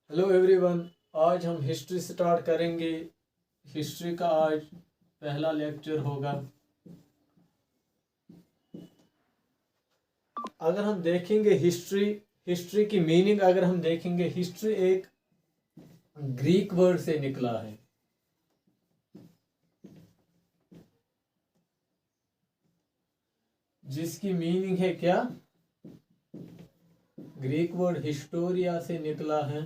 Hello everyone. आज हम history start करेंगे। हिस्ट्री का आज पहला लेक्चर होगा। अगर हम देखेंगे हिस्ट्री की मीनिंग अगर हम देखेंगे, हिस्ट्री एक ग्रीक वर्ड से निकला है। जिसकी मीनिंग है क्या? ग्रीक वर्ड हिस्टोरिया से निकला है,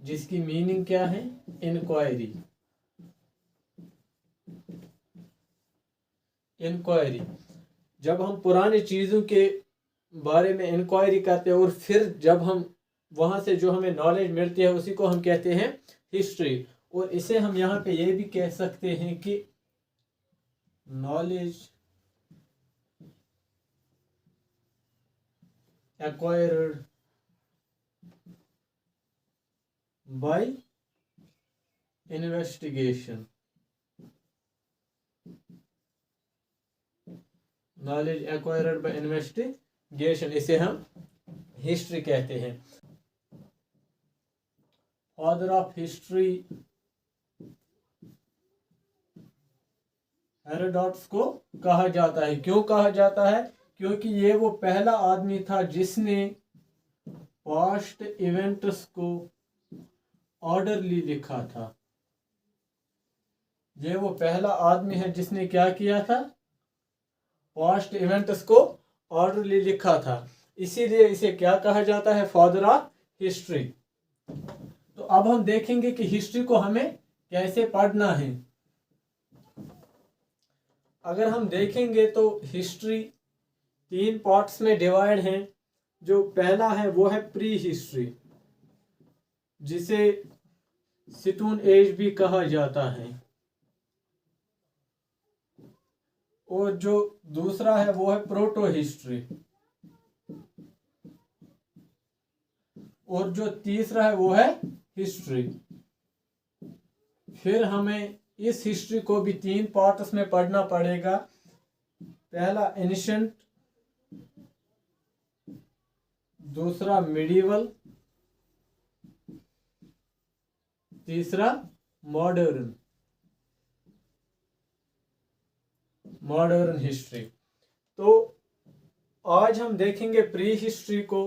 जिसकी मीनिंग क्या है? इंक्वायरी। इंक्वायरी, जब हम पुरानी चीज़ों के बारे में इंक्वायरी करते हैं और फिर जब हम वहाँ से जो हमें नॉलेज मिलती है उसी को हम कहते हैं हिस्ट्री। और इसे हम यहाँ पे ये भी कह सकते हैं कि knowledge acquired by investigation. Knowledge acquired by investigation, इसे हम हिस्ट्री कहते हैं। फादर ऑफ हिस्ट्री हेरोडोटस को कहा जाता है। क्यों कहा जाता है? क्योंकि ये वो पहला आदमी था जिसने पास्ट इवेंट्स को ऑर्डरली लिखा था। ये वो पहला आदमी है जिसने क्या किया था? पास्ट इवेंट्स को ऑर्डरली लिखा था। इसीलिए इसे क्या कहा जाता है? Father of history. तो अब हम देखेंगे कि हिस्ट्री को हमें कैसे पढ़ना है। अगर हम देखेंगे तो हिस्ट्री 3 पार्ट्स में डिवाइड है। जो पहला है वो है प्री हिस्ट्री, जिसे स्टोन एज भी कहा जाता है। और जो दूसरा है वो है प्रोटो हिस्ट्री। और जो तीसरा है वो है हिस्ट्री। फिर हमें इस हिस्ट्री को भी 3 पार्ट्स में पढ़ना पड़ेगा। पहला एंशिएंट, दूसरा मिडिवल, तीसरा मॉडर्न हिस्ट्री। तो आज हम देखेंगे प्री हिस्ट्री को।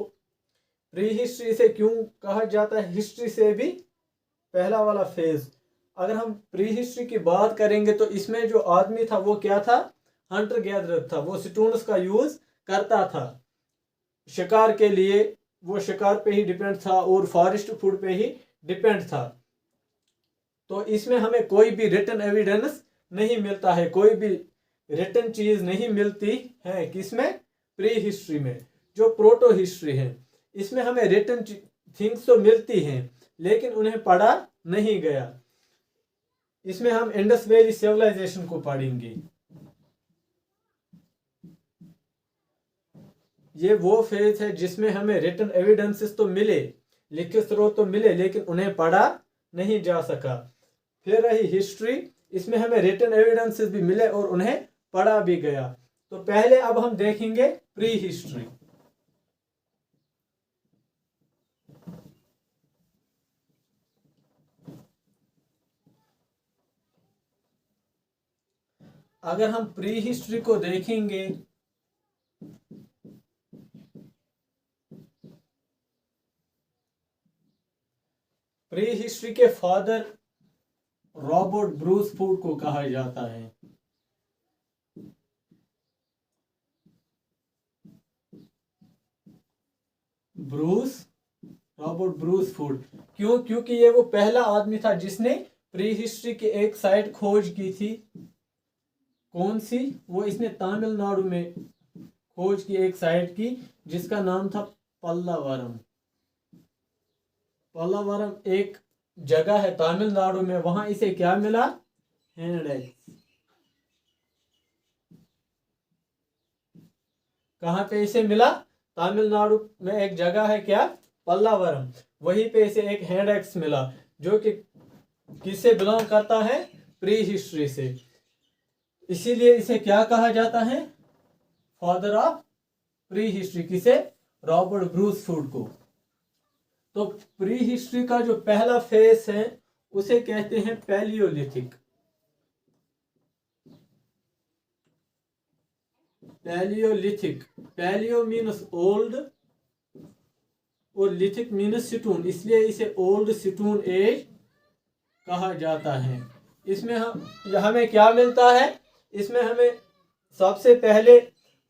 प्री हिस्ट्री से क्यों कहा जाता है? हिस्ट्री से भी पहला वाला फेज। अगर हम प्री हिस्ट्री की बात करेंगे तो इसमें जो आदमी था वो क्या था? हंटर गैदरर था। वो स्टोन्स का यूज करता था शिकार के लिए। वो शिकार पे ही डिपेंड था और फॉरेस्ट फूड पे ही डिपेंड था। तो इसमें हमें कोई भी रिटन एविडेंस नहीं मिलता है, कोई भी रिटन चीज नहीं मिलती है। किसमें? प्री हिस्ट्री में। जो प्रोटो हिस्ट्री है इसमें हमें रिटन थिंग्स तो मिलती हैं लेकिन उन्हें पढ़ा नहीं गया। इसमें हम इंडस वैली सिविलाइजेशन को पढ़ेंगे। ये वो फेज है जिसमें हमें रिटन एविडेंसेस तो मिले, लिखित स्रोत तो मिले, लेकिन उन्हें पढ़ा नहीं जा सका। फिर रही हिस्ट्री, इसमें हमें रिटन एविडेंसेस भी मिले और उन्हें पढ़ा भी गया। तो पहले अब हम देखेंगे प्री हिस्ट्री। अगर हम प्री हिस्ट्री को देखेंगे प्री हिस्ट्री के फादर रॉबर्ट ब्रूस फूड को कहा जाता है। Robert Bruce food. क्यों? क्योंकि ये वो पहला आदमी था जिसने प्री हिस्ट्री की एक साइट खोज की थी। कौन सी? वो इसने तमिलनाडु में खोज की एक साइट की जिसका नाम था पल्लावरम। पल्लावरम एक जगह है तमिलनाडु में। वहां इसे क्या मिला? Hand axe. कहां पे इसे मिला? तमिलनाडु में एक जगह है क्या? पल्लावरम। वहीं पे इसे एक हैंड एक्स मिला जो कि किससे बिलोंग करता है? प्री हिस्ट्री से। इसीलिए इसे क्या कहा जाता है? Father of pre history. किसे? रॉबर्ट ब्रूस फूड को। तो प्री हिस्ट्री का जो पहला फेज है उसे कहते हैं palaeolithic. Palaeolithic, palaeo means old और लिथिक मीन्स सिटून, इसलिए इसे ओल्ड सिटून एज कहा जाता है। इसमें हमें क्या मिलता है, इसमें हमें सबसे पहले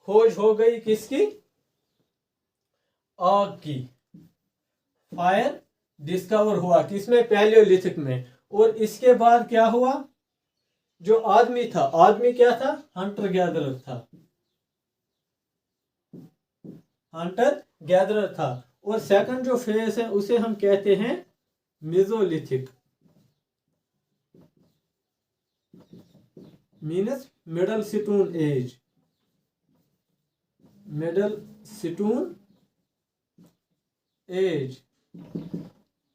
खोज हो गई किसकी, आग की, फायर डिस्कवर हुआ किसमें, पैलियोलिथिक में। और इसके बाद क्या हुआ, जो आदमी था, आदमी क्या था, हंटर गैदरर था, हंटर गैदरर था। और सेकंड जो फेज है उसे हम कहते हैं Mesolithic, means middle stone age, middle stone age.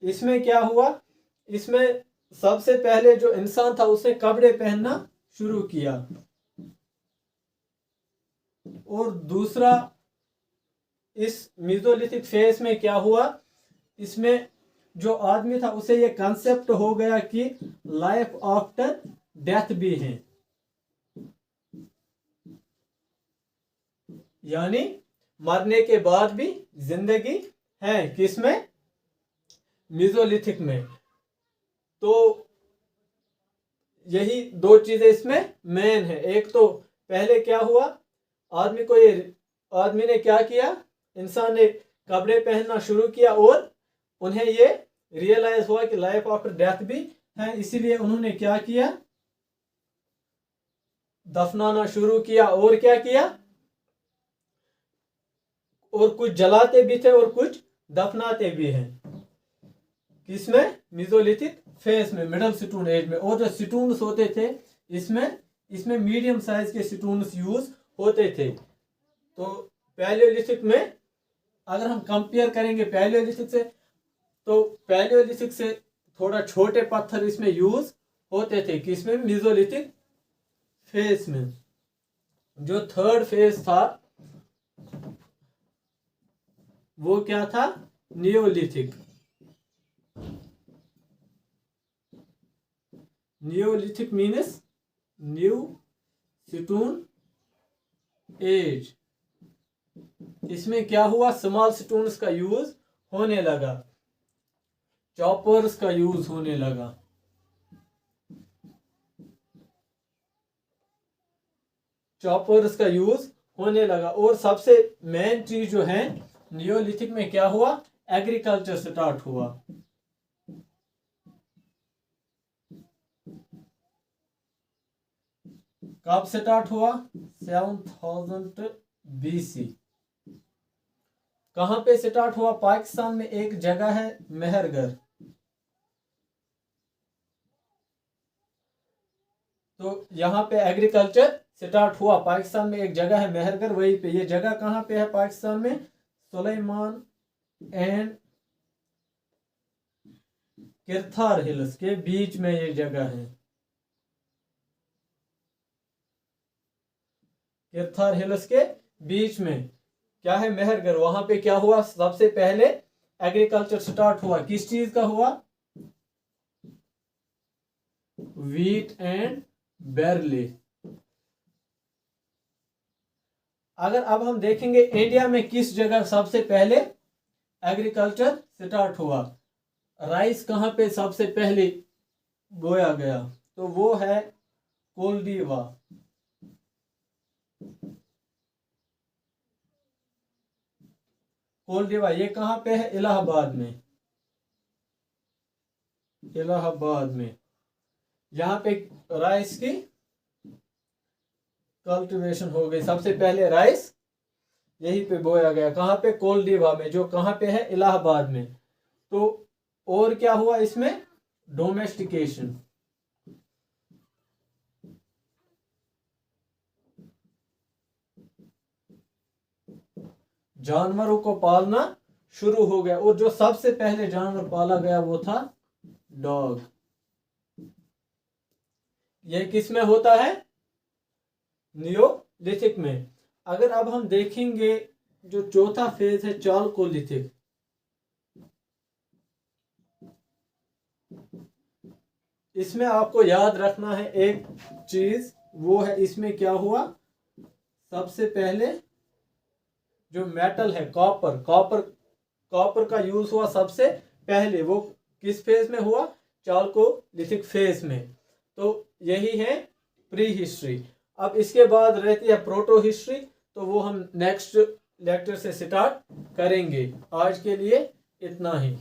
इसमें क्या हुआ, इसमें सबसे पहले जो इंसान था उसने कपड़े पहनना शुरू किया। और दूसरा, इस मेसोलिथिक फेज में क्या हुआ, इसमें जो आदमी था उसे ये कंसेप्ट हो गया कि लाइफ आफ्टर डेथ भी है, यानी मरने के बाद भी जिंदगी है, किसमें, मेसोलिथिक में। तो यही दो चीजें इसमें मेन है। एक तो पहले क्या हुआ, आदमी ने क्या किया, इंसान ने कपड़े पहनना शुरू किया और उन्हें ये रियलाइज हुआ कि लाइफ आफ्टर डेथ भी है, इसीलिए उन्होंने क्या किया, दफनाना शुरू किया। और क्या किया, और कुछ जलाते भी थे और कुछ दफनाते भी हैं, किसमें, मेसोलिथिक फेज में, मिडल सिटून एज में। और जो सिटून्स होते थे इसमें मीडियम साइज के सिटून्स यूज होते थे। तो पैलियोलिथिक में अगर हम कंपेयर करेंगे पैलियोलिथिक से, तो पैलियोलिथिक से थोड़ा छोटे पत्थर इसमें यूज होते थे, किसमें, मेसोलिथिक फेज में। जो थर्ड फेज था वो क्या था, Neolithic. Neolithic means new stone age. इसमें क्या हुआ, स्मॉल सिटून्स का यूज होने लगा, चॉपर्स का यूज होने लगा। चॉपर्स का यूज होने लगा। और सबसे मेन चीज जो है, नियोलिथिक में क्या हुआ, एग्रीकल्चर स्टार्ट हुआ। कब स्टार्ट हुआ, 7000 BC। कहां पे स्टार्ट हुआ, पाकिस्तान में एक जगह है मेहरगढ़। तो यहां पे एग्रीकल्चर स्टार्ट हुआ, पाकिस्तान में एक जगह है मेहरगढ़, वहीं पे। ये जगह कहां पे है पाकिस्तान में, सुलेमान एंड किरथार हिल्स के बीच में ये जगह है। किरथार हिल्स के बीच में क्या है, मेहरगढ़। वहां पे क्या हुआ, सबसे पहले एग्रीकल्चर स्टार्ट हुआ, किस चीज का हुआ, व्हीट एंड बैरली। अगर अब हम देखेंगे इंडिया में किस जगह सबसे पहले एग्रीकल्चर स्टार्ट हुआ, राइस कहां पे सबसे पहले बोया गया, तो वो है कोलडीवा। कोलडीवा ये कहां पे है, इलाहाबाद में, इलाहाबाद में। यहाँ पे राइस की कल्टीवेशन हो गई, सबसे पहले राइस यहीं पे बोया गया, कहाँ पे, कोलडीवा में, जो कहाँ पे है, इलाहाबाद में। तो और क्या हुआ इसमें, डोमेस्टिकेशन, जानवरों को पालना शुरू हो गया। और जो सबसे पहले जानवर पाला गया वो था डॉग। यह किस में होता है, नियोलिथिक में। अगर अब हम देखेंगे जो चौथा फेज है चालकोलिथिक, इसमें आपको याद रखना है एक चीज, वो है इसमें क्या हुआ, सबसे पहले जो मेटल है कॉपर, कॉपर का यूज हुआ सबसे पहले, वो किस फेज में हुआ, चाल्कोलिथिक फेज में। तो यही है प्री हिस्ट्री। अब इसके बाद रहती है प्रोटो हिस्ट्री, तो वो हम नेक्स्ट लेक्चर से स्टार्ट करेंगे। आज के लिए इतना ही।